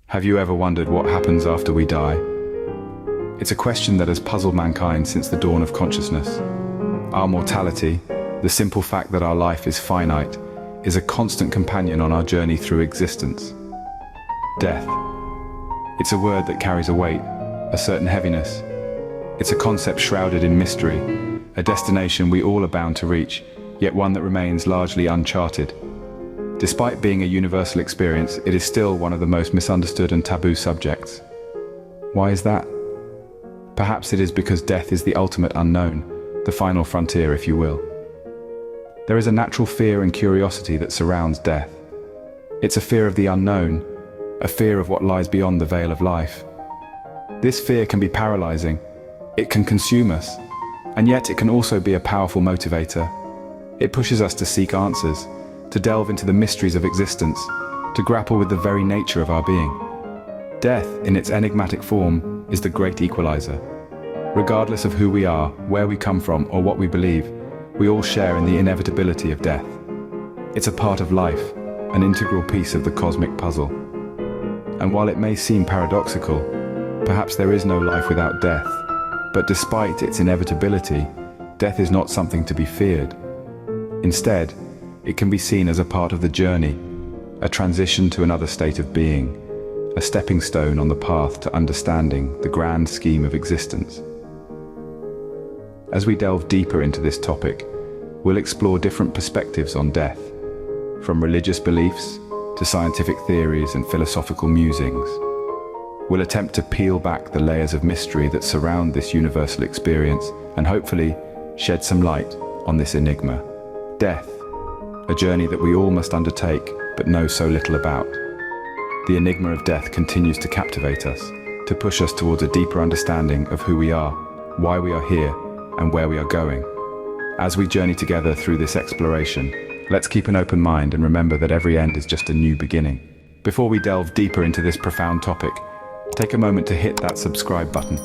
Have you ever wondered what happens after we die? It's a question that has puzzled mankind since the dawn of consciousness. Our mortality, the simple fact that our life is finite, is a constant companion on our journey through existence. Death. It's a word that carries a weight, a certain heaviness. It's a concept shrouded in mystery, a destination we all are bound to reach, yet one that remains largely uncharted. Despite being a universal experience, it is still one of the most misunderstood and taboo subjects. Why is that? Perhaps it is because death is the ultimate unknown, the final frontier, if you will. There is a natural fear and curiosity that surrounds death. It's a fear of the unknown, a fear of what lies beyond the veil of life. This fear can be paralyzing. It can consume us, and yet it can also be a powerful motivator. It pushes us to seek answers, to delve into the mysteries of existence, to grapple with the very nature of our being. Death, in its enigmatic form, is the great equalizer. Regardless of who we are, where we come from, or what we believe, we all share in the inevitability of death. It's a part of life, an integral piece of the cosmic puzzle. And while it may seem paradoxical, perhaps there is no life without death, but despite its inevitability, death is not something to be feared. Instead, it can be seen as a part of the journey, a transition to another state of being, a stepping stone on the path to understanding the grand scheme of existence. As we delve deeper into this topic, we'll explore different perspectives on death, from religious beliefs to scientific theories and philosophical musings. We'll attempt to peel back the layers of mystery that surround this universal experience and hopefully shed some light on this enigma. Death, a journey that we all must undertake but know so little about. The enigma of death continues to captivate us, to push us towards a deeper understanding of who we are, why we are here, and where we are going. As we journey together through this exploration, let's keep an open mind and remember that every end is just a new beginning. Before we delve deeper into this profound topic, take a moment to hit that subscribe button.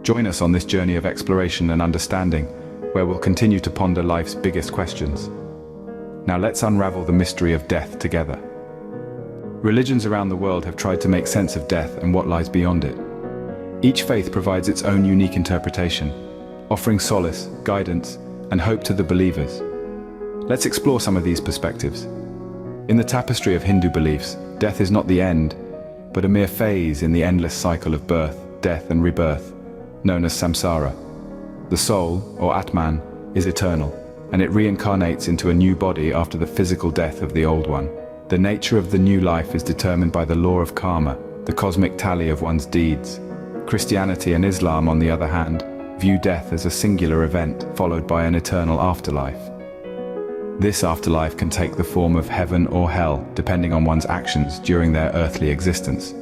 Join us on this journey of exploration and understanding, where we'll continue to ponder life's biggest questions. Now let's unravel the mystery of death together. Religions around the world have tried to make sense of death and what lies beyond it. Each faith provides its own unique interpretation, offering solace, guidance, and hope to the believers. Let's explore some of these perspectives. In the tapestry of Hindu beliefs, death is not the end, but a mere phase in the endless cycle of birth, death, and rebirth, known as samsara. The soul, or Atman, is eternal, and it reincarnates into a new body after the physical death of the old one. The nature of the new life is determined by the law of karma, the cosmic tally of one's deeds. Christianity and Islam, on the other hand, view death as a singular event followed by an eternal afterlife. This afterlife can take the form of heaven or hell, depending on one's actions during their earthly existence.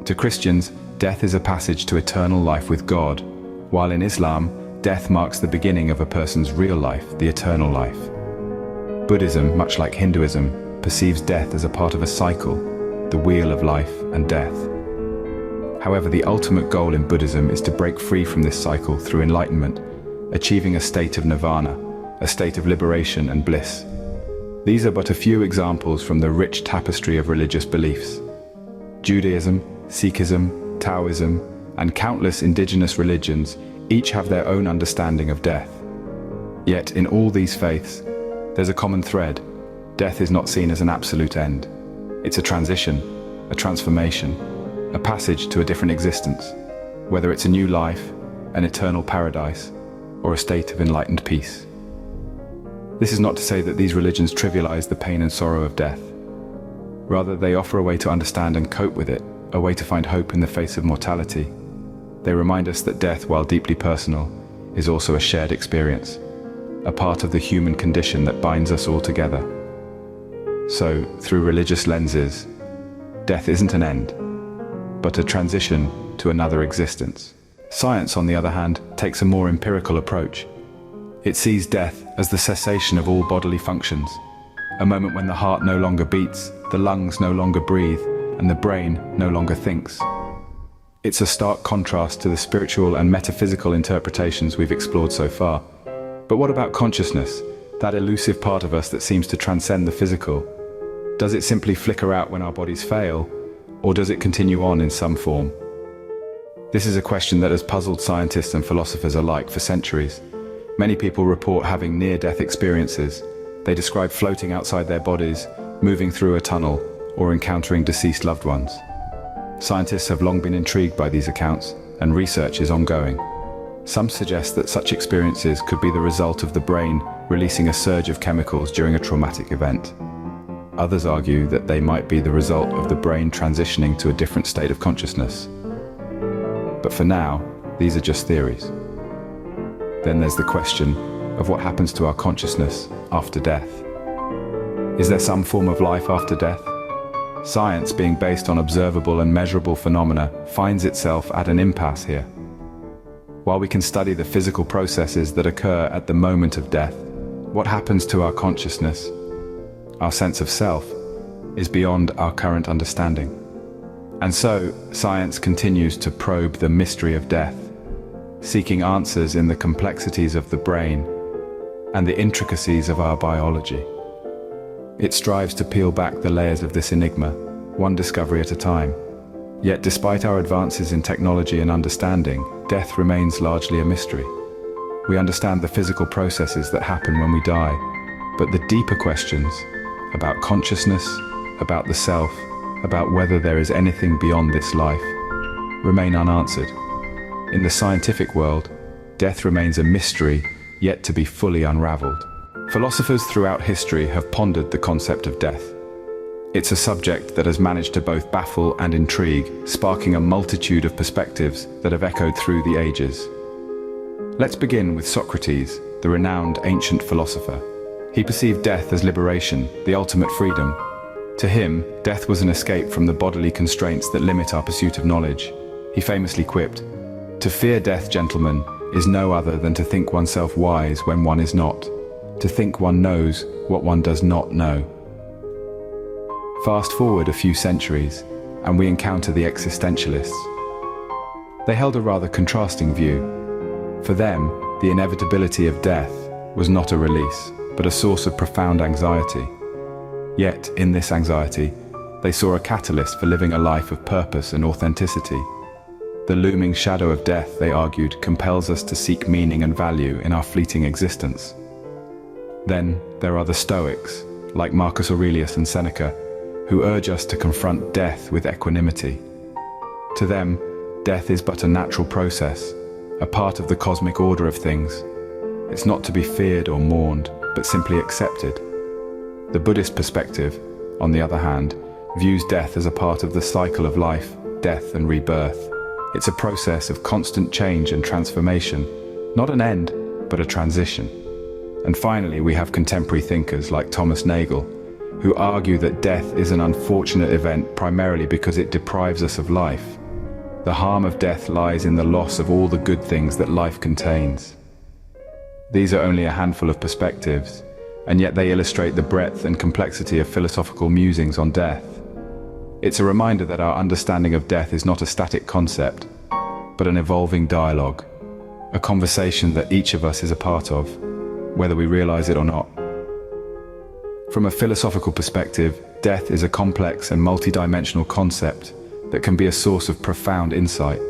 To Christians, death is a passage to eternal life with God, while in Islam, death marks the beginning of a person's real life, the eternal life. Buddhism, much like Hinduism, perceives death as a part of a cycle, the wheel of life and death. However, the ultimate goal in Buddhism is to break free from this cycle through enlightenment, achieving a state of nirvana, a state of liberation and bliss. These are but a few examples from the rich tapestry of religious beliefs. Judaism, Sikhism, Taoism, and countless indigenous religions each have their own understanding of death. Yet in all these faiths, there's a common thread. Death is not seen as an absolute end. It's a transition, a transformation, a passage to a different existence, whether it's a new life, an eternal paradise, or a state of enlightened peace. This is not to say that these religions trivialize the pain and sorrow of death. Rather, they offer a way to understand and cope with it, a way to find hope in the face of mortality. They remind us that death, while deeply personal, is also a shared experience, a part of the human condition that binds us all together. So, through religious lenses, death isn't an end, but a transition to another existence. Science, on the other hand, takes a more empirical approach. It sees death as the cessation of all bodily functions, a moment when the heart no longer beats, the lungs no longer breathe, and the brain no longer thinks. It's a stark contrast to the spiritual and metaphysical interpretations we've explored so far. But what about consciousness, that elusive part of us that seems to transcend the physical? Does it simply flicker out when our bodies fail? or does it continue on in some form? This is a question that has puzzled scientists and philosophers alike for centuries. Many people report having near-death experiences. They describe floating outside their bodies, moving through a tunnel, or encountering deceased loved ones. Scientists have long been intrigued by these accounts, and research is ongoing. Some suggest that such experiences could be the result of the brain releasing a surge of chemicals during a traumatic event. Others argue that they might be the result of the brain transitioning to a different state of consciousness. But for now, these are just theories. Then there's the question of what happens to our consciousness after death. Is there some form of life after death? Science, being based on observable and measurable phenomena, finds itself at an impasse here. While we can study the physical processes that occur at the moment of death, what happens to our consciousness, our sense of self, is beyond our current understanding. And so, science continues to probe the mystery of death, seeking answers in the complexities of the brain and the intricacies of our biology. It strives to peel back the layers of this enigma, one discovery at a time. Yet despite our advances in technology and understanding, death remains largely a mystery. We understand the physical processes that happen when we die, but the deeper questions about consciousness, about the self, about whether there is anything beyond this life, remain unanswered. In the scientific world, death remains a mystery yet to be fully unraveled. Philosophers throughout history have pondered the concept of death. It's a subject that has managed to both baffle and intrigue, sparking a multitude of perspectives that have echoed through the ages. Let's begin with Socrates, the renowned ancient philosopher. He perceived death as liberation, the ultimate freedom. To him, death was an escape from the bodily constraints that limit our pursuit of knowledge. He famously quipped, "To fear death, gentlemen, is no other than to think oneself wise when one is not, to think one knows what one does not know." Fast forward a few centuries, and we encounter the existentialists. They held a rather contrasting view. For them, the inevitability of death was not a release, but a source of profound anxiety. Yet, in this anxiety, they saw a catalyst for living a life of purpose and authenticity. The looming shadow of death, they argued, compels us to seek meaning and value in our fleeting existence. Then, there are the Stoics, like Marcus Aurelius and Seneca, who urge us to confront death with equanimity. To them, death is but a natural process, a part of the cosmic order of things. It's not to be feared or mourned, but simply accepted. The Buddhist perspective, on the other hand, views death as a part of the cycle of life, death and rebirth. It's a process of constant change and transformation, not an end, but a transition. And finally, we have contemporary thinkers like Thomas Nagel, who argue that death is an unfortunate event primarily because it deprives us of life. The harm of death lies in the loss of all the good things that life contains. These are only a handful of perspectives, and yet they illustrate the breadth and complexity of philosophical musings on death. It's a reminder that our understanding of death is not a static concept, but an evolving dialogue, a conversation that each of us is a part of, whether we realize it or not. From a philosophical perspective, death is a complex and multidimensional concept that can be a source of profound insight.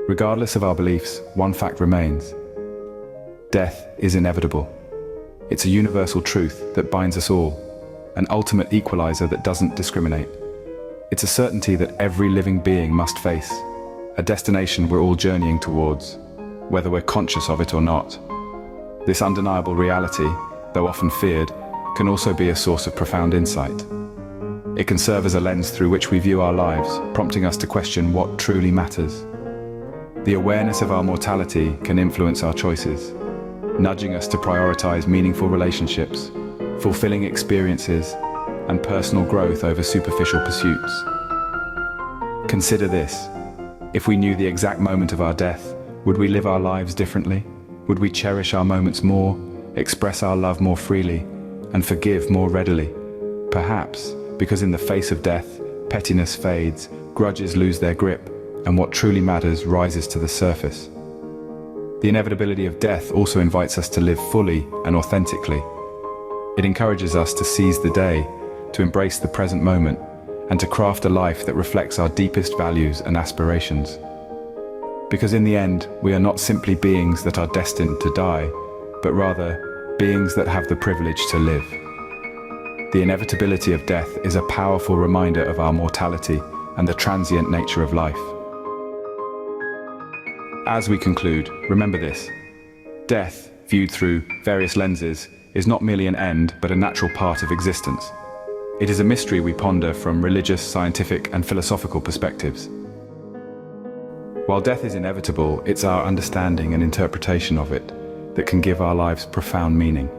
Regardless of our beliefs, one fact remains: death is inevitable. It's a universal truth that binds us all, an ultimate equalizer that doesn't discriminate. It's a certainty that every living being must face, a destination we're all journeying towards, whether we're conscious of it or not. This undeniable reality, though often feared, can also be a source of profound insight. It can serve as a lens through which we view our lives, prompting us to question what truly matters. The awareness of our mortality can influence our choices, nudging us to prioritize meaningful relationships, fulfilling experiences, and personal growth over superficial pursuits. Consider this: if we knew the exact moment of our death, would we live our lives differently? Would we cherish our moments more, express our love more freely, and forgive more readily? Perhaps, because in the face of death, pettiness fades, grudges lose their grip, and what truly matters rises to the surface. The inevitability of death also invites us to live fully and authentically. It encourages us to seize the day, to embrace the present moment, and to craft a life that reflects our deepest values and aspirations. Because in the end, we are not simply beings that are destined to die, but rather beings that have the privilege to live. The inevitability of death is a powerful reminder of our mortality and the transient nature of life. As we conclude, remember this: death, viewed through various lenses, is not merely an end, but a natural part of existence. It is a mystery we ponder from religious, scientific, and philosophical perspectives. While death is inevitable, it's our understanding and interpretation of it that can give our lives profound meaning.